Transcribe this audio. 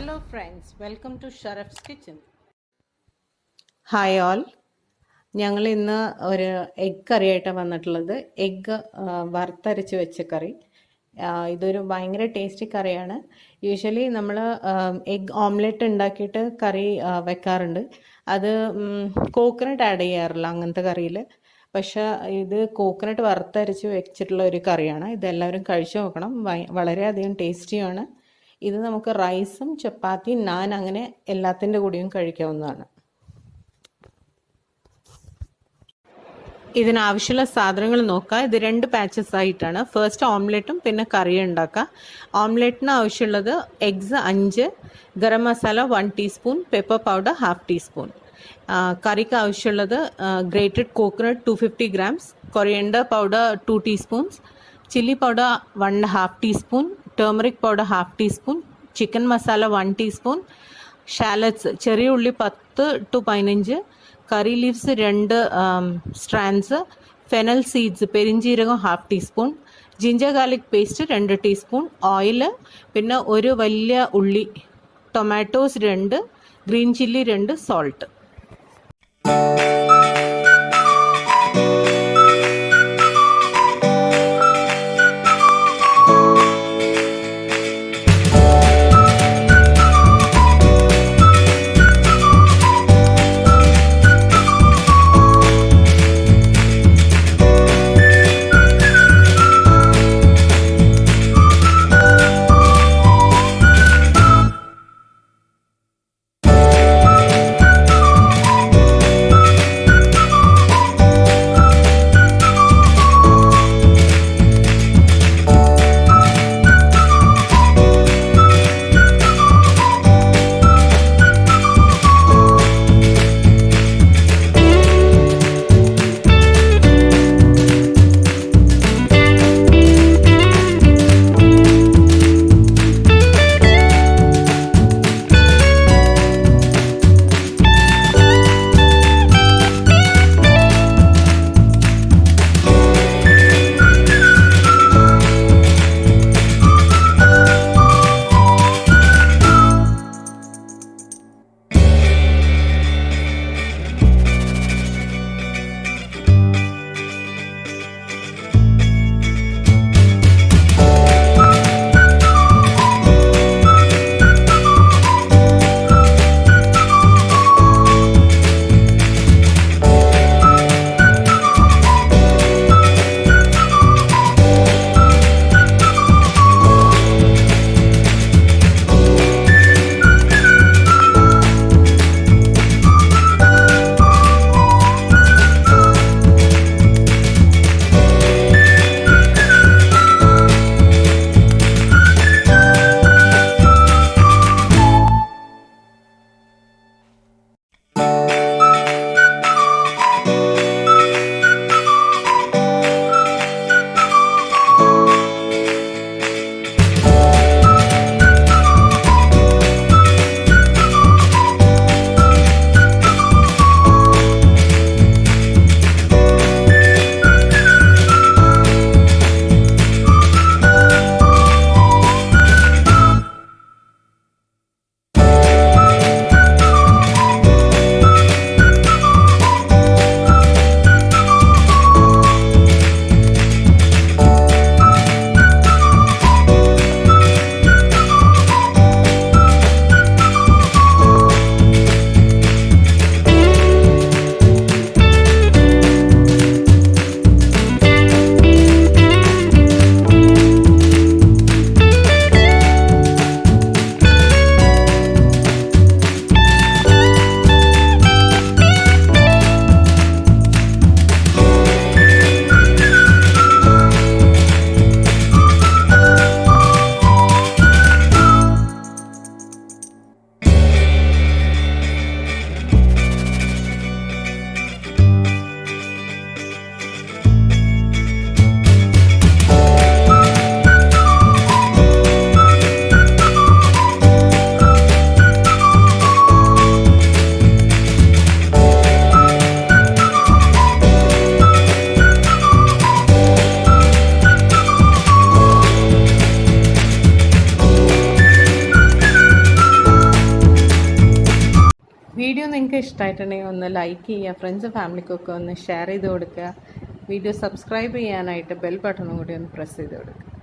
Hello friends, welcome to Sharaf's kitchen. Hi all, ഞങ്ങൾ ഇന്ന് ഒരു എഗ് കറിയായിട്ടാണ് വന്നിട്ടുള്ളത്. എഗ്ഗ് വറുത്തരച്ച് വെച്ച കറി. ഇതൊരു ഭയങ്കര ടേസ്റ്റി കറിയാണ്. യൂഷ്വലി നമ്മൾ എഗ് ഓംലെറ്റ് ഉണ്ടാക്കിയിട്ട് കറി വെക്കാറുണ്ട്. അത് കോക്കനട്ട് ആഡ് ചെയ്യാറില്ല അങ്ങനത്തെ കറിയിൽ. പക്ഷേ ഇത് കോക്കനട്ട് വറുത്തരച്ച് വെച്ചിട്ടുള്ള ഒരു കറിയാണ്. ഇതെല്ലാവരും കഴിച്ചു നോക്കണം. വളരെയധികം ടേസ്റ്റിയാണ്. ഇത് നമുക്ക് റൈസും ചപ്പാത്തി നാൻ അങ്ങനെ എല്ലാത്തിൻ്റെ കൂടെയും കഴിക്കാവുന്നതാണ്. ഇതിനാവശ്യമുള്ള സാധനങ്ങൾ നോക്കുക. ഇത് 2 പാച്ചസ് ആയിട്ടാണ്. ഫസ്റ്റ് ഓംലെറ്റും പിന്നെ കറിയും ഉണ്ടാക്കുക. ഓംലെറ്റിന് ആവശ്യമുള്ളത് eggs 5, garam masala 1 teaspoon, pepper powder 1/2 teaspoon. കറിക്ക് ആവശ്യമുള്ളത് grated coconut 250 grams, coriander powder 2 teaspoons, chilli powder 1/2 teaspoon, turmeric powder 1/2 teaspoon, chicken masala 1 teaspoon, shallots ചെറിയ ഉള്ളി 10 to 15, curry leaves 2 strands, fennel seeds പെരിഞ്ജീരകം 1/2 teaspoon, ginger garlic paste 2 teaspoon, oil, പിന്നെ ഒരു വലിയ ഉള്ളി, tomatoes 2, green chilli 2, salt. നിങ്ങൾക്ക് ഇഷ്ടമായിട്ടുണ്ടെങ്കിൽ ഒന്ന് ലൈക്ക് ചെയ്യുക, ഫ്രണ്ട്സും ഫാമിലിക്കൊക്കെ ഒന്ന് ഷെയർ ചെയ്ത് കൊടുക്കുക. വീഡിയോ സബ്സ്ക്രൈബ് ചെയ്യാനായിട്ട് ബെൽ ബട്ടണും കൂടി ഒന്ന് പ്രസ് ചെയ്ത് കൊടുക്കുക.